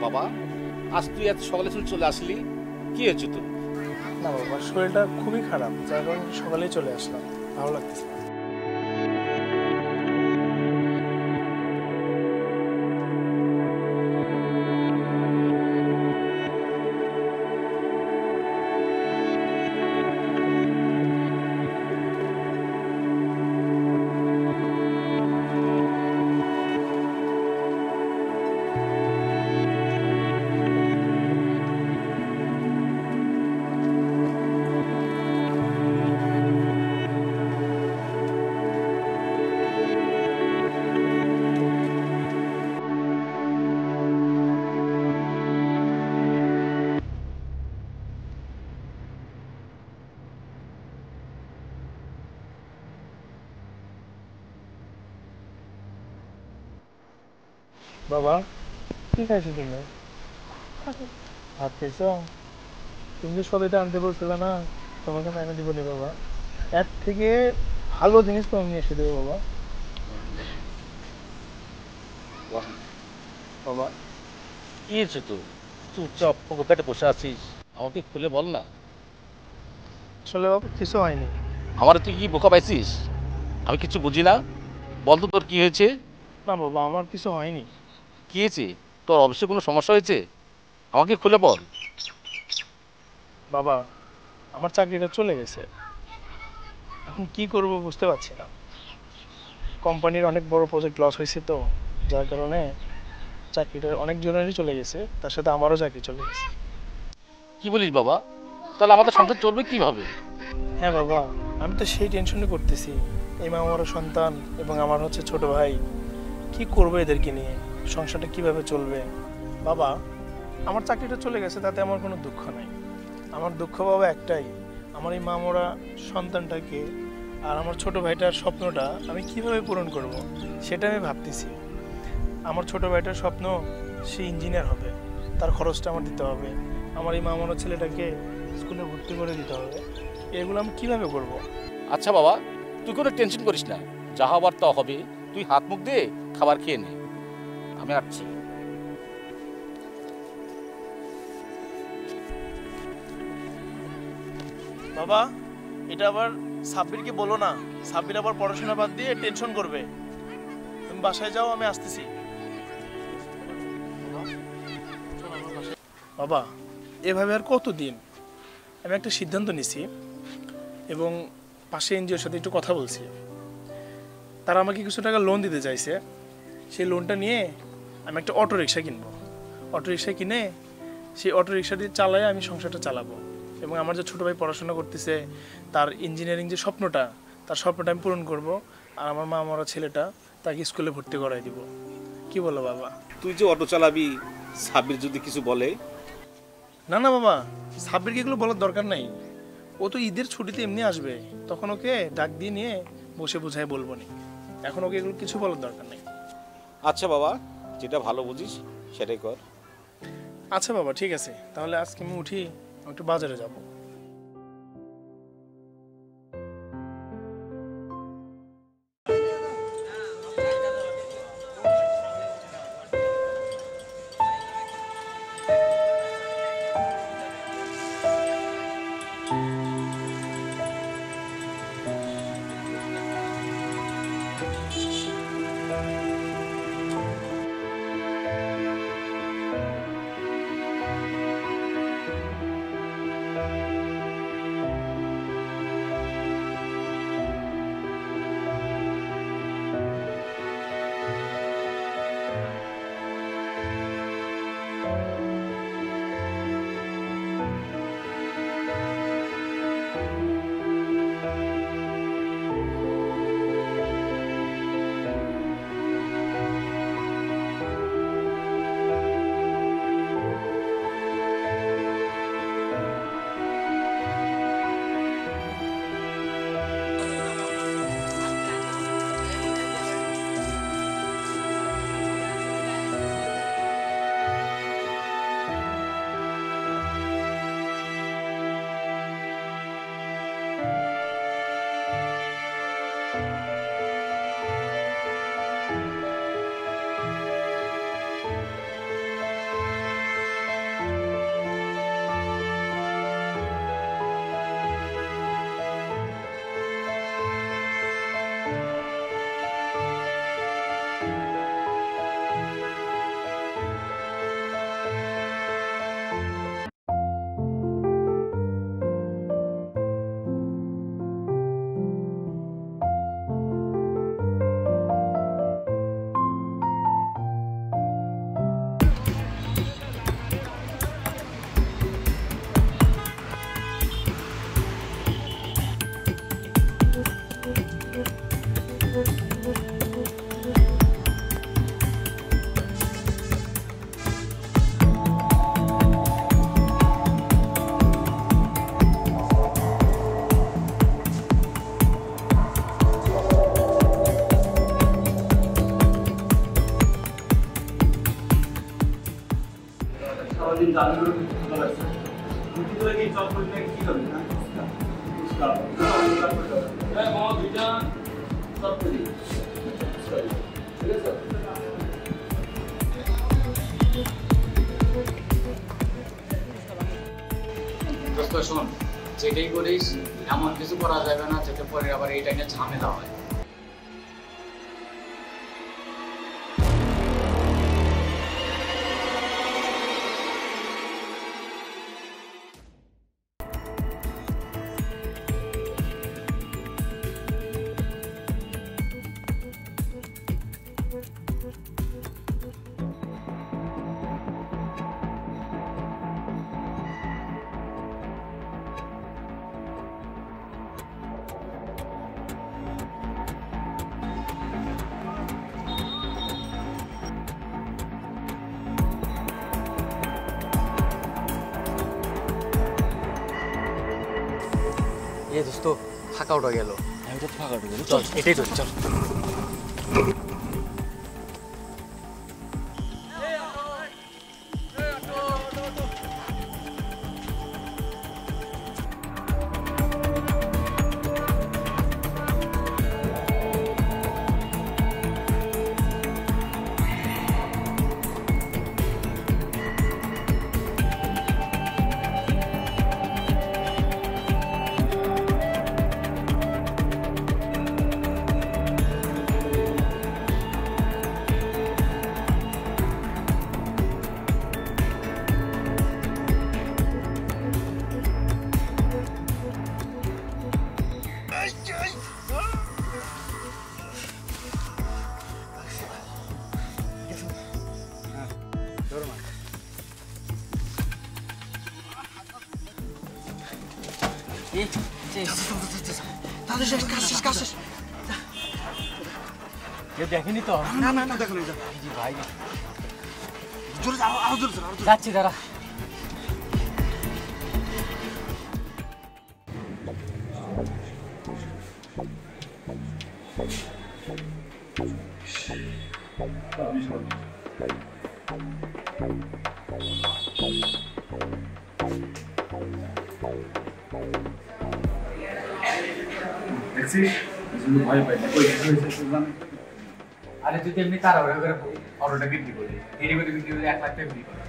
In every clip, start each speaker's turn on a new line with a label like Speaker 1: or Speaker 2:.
Speaker 1: বাবা, আজ তুই এত সকালে চলে আসলি, কি হয়েছে তোর?
Speaker 2: না বাবা, শরীরটা খুবই খারাপ, যার কারণে সকালেই চলে আসলাম। ভালো লাগতেছে না। বাবা, কি খাইছো তুমি? ভাত খাইছো? তুমি যে সবাইটা আনতে বলছিলে না, তোমাকে আমি এনে দিব নি বাবা। এর থেকে ভালো জিনিস তো আমি এসে দেবো বাবা।
Speaker 1: বাহ,
Speaker 2: বাবা,
Speaker 1: কি হয়েছে তোর? চুপচাপ পেটে বসে আছিস, আমাকে খুলে বল না।
Speaker 2: আসলে বাবা কিছু হয়নি।
Speaker 1: আমার তুই কি বোকা পাইছিস? আমি কিছু বুঝি না, বল তো তোর কি হয়েছে?
Speaker 2: না বাবা, আমার কিছু হয়নি।
Speaker 1: কি হয়েছে? তোর অবশ্যই কোনো সমস্যা হয়েছে, আমাকে খুলে বল।
Speaker 2: বাবা, আমার চাকরিটা চলে গেছে। এখন কি করব বুঝতে পারছি না। কোম্পানির অনেক বড় প্রজেক্ট লস হয়েছে তো, যার কারণে চাকরিটা অনেক জনেরই চলে গেছে, তার সাথে আমারও চাকরি চলে গেছে।
Speaker 1: কি বলিস বাবা? তাহলে আমাদের সংসার চলবে কিভাবে?
Speaker 2: হ্যাঁ বাবা, আমি তো সেই টেনশনে করতেছি। এই মা আমারও সন্তান এবং আমার হচ্ছে ছোট ভাই, কি করবো এদেরকে নিয়ে? সংসারটা কিভাবে চলবে? বাবা, আমার চাকরিটা চলে গেছে, তাতে আমার কোনো দুঃখ নাই। আমার দুঃখ বাবা একটাই, আমার এই মামরা সন্তানটাকে আর আমার ছোট ভাইটার স্বপ্নটা আমি কিভাবে পূরণ করব, সেটা আমি ভাবতেছি। আমার ছোট ভাইটার স্বপ্ন, সে ইঞ্জিনিয়ার হবে, তার খরচটা আমার দিতে হবে। আমার এই মামরা ছেলেটাকে স্কুলে ভর্তি করে দিতে হবে। এগুলো আমি কিভাবে করব?
Speaker 1: আচ্ছা বাবা, তুই কোনো টেনশন করিস না, যা হবার তা হবে। তুই হাত মুখ দিয়ে খাবার খেয়ে নে, আমি আসছি।
Speaker 2: বাবা, এটা আবার সাব্বিরকে বলো না। সাব্বির আবার পড়াশোনা বাদ দিয়ে টেনশন করবে। তুমি বাসায় যাও, আমি আসতেছি। বাবা, এভাবে আর কতদিন? আমি একটা সিদ্ধান্ত নিছি এবং পাশে এনজিওর সাথে একটু কথা বলছি। তারা আমাকে কিছু টাকা লোন দিতে চাইছে। সেই লোনটা নিয়ে আমি একটা অটো রিক্সা কিনবো। অটো রিক্সা কিনে সেই অটো রিক্সাটি চালায় আমি সংসারটা চালাবো। এবং আমার যে ছোটো ভাই পড়াশোনা করতেছে, তার ইঞ্জিনিয়ারিং যে স্বপ্নটা, তার স্বপ্নটা আমি পূরণ করব। আর আমার মা মরা ছেলেটা, তাকে স্কুলে ভর্তি করাই দিব। কি বলো বাবা?
Speaker 1: তুই যে অটো চালাবি, সাব্বির যদি কিছু বলে?
Speaker 2: না না বাবা, সাব্বিরকে এগুলো বলার দরকার নাই। ও তো ঈদের ছুটিতে এমনি আসবে, তখন ওকে ডাক দিয়ে নিয়ে বসে বোঝায় বলবো নি। এখন ওকে এগুলো কিছু বলার দরকার নেই।
Speaker 1: আচ্ছা বাবা, যেটা ভালো বুঝিস সেটাই কর।
Speaker 2: আচ্ছা বাবা, ঠিক আছে, তাহলে আজকে আমি উঠি, আমি একটু বাজারে যাব।
Speaker 3: কিন্তু আমি ভালো লাগছে তুমি তো কি চল করে কি করবে না মামা দুইটা সব করি ঠিক আছে দোস্ত শোন যেটাই করিস এমন কিছু করা যাবে না যাতে পরে আবার এইটা নিয়ে ঝামেলা হয়
Speaker 4: এ দোস্ত ফাঁকা উঠা গেল
Speaker 1: আমি তো ফাঁকা ঢুকে
Speaker 4: চল এটাই ধরি চল
Speaker 1: দেখেনি তো
Speaker 4: না না না দেখো না
Speaker 1: ভাই
Speaker 4: জোরে যাও আরো জোরে যাও
Speaker 1: যাচ্ছি দাঁড়া
Speaker 3: আরে তুই এমনি কার হবে করে অটোটা বিক্রি করে এর মধ্যে বিক্রি করে 1 লাখ টাকা বিক্রি করে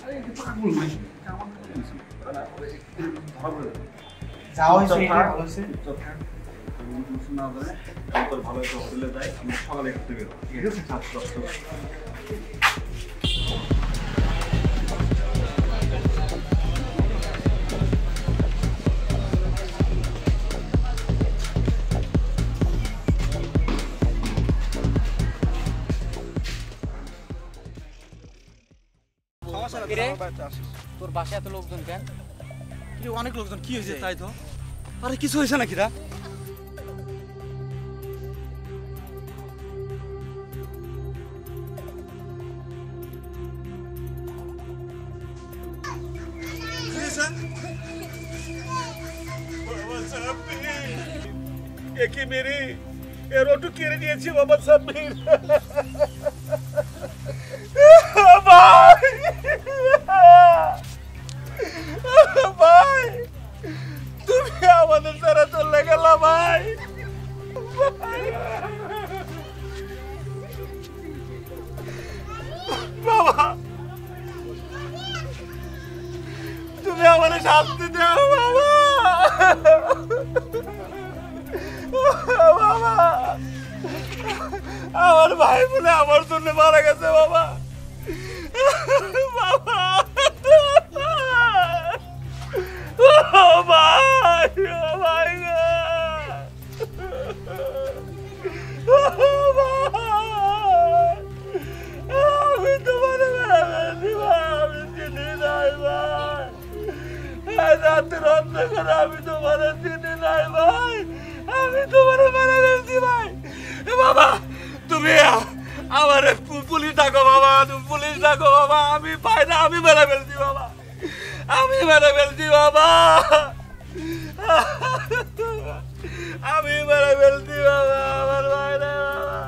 Speaker 3: আরে এটা পাগল হইছে যাও হইছে এটা ভালো হইছে না ধরে তোর ভালো একটা হোটেলে যাই আমি সকালে ঘুরতে বের ঠিক আছে ছাত্র
Speaker 4: তোর বাসায় এত লোকজন কেন
Speaker 5: অনেক লোকজন কি হয়েছে তাই তো আরে কিছু হয়েছে নাকি রা
Speaker 2: একে মেরে এর অটো কেড়ে নিয়েছে বাবা সাব্বির ভাই ভাই তুমি আমাদের সারা চলে গেল ভাই বাবা তুমি আমাদের শাস্তি দাও বাবা বাবা আমার ভাই বলে আমার জন্য মারা গেছে বাবা বাবা ও ভাই ও ভাই আমি তোমার আমি চিনি নাই ভাই রাতের অন্ধকার আমি তোমার চিনি নাই ভাই আমি তোমার মেরে ফেলছি ভাই বাবা তুমি আমার পুলিশ ডাকো বাবা তুমি পুলিশ ডাকো বাবা আমি পাই না আমি মেরে ফেলছি বাবা আমি মেরে ফেলছি বাবা আমি মেরে ফেলছি বাবা আমার ভাই না বাবা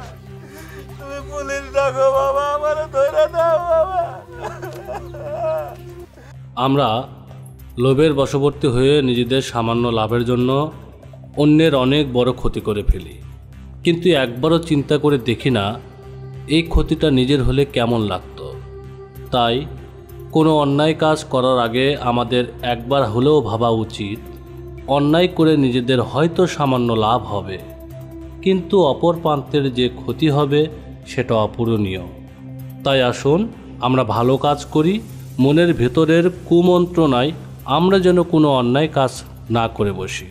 Speaker 2: তুমি পুলিশ ডাকো বাবা আমার ধরে দাও বাবা
Speaker 6: আমরা লোভের বশবর্তী হয়ে নিজেদের সামান্য লাভের জন্য অন্যের অনেক বড় ক্ষতি করে ফেলি, কিন্তু একবারও চিন্তা করে দেখি না এই ক্ষতিটা নিজের হলে কেমন লাগতো। তাই কোনো অন্যায় কাজ করার আগে আমাদের একবার হলেও ভাবা উচিত, অন্যায় করে নিজেদের হয়তো সামান্য লাভ হবে, কিন্তু অপর প্রান্তের যে ক্ষতি হবে সেটা অপূরণীয়। তাই আসুন আমরা ভালো কাজ করি, মনের ভেতরের কুমন্ত্রণায় আমরা যেন কোনো অন্যায় কাজ না করে বসি।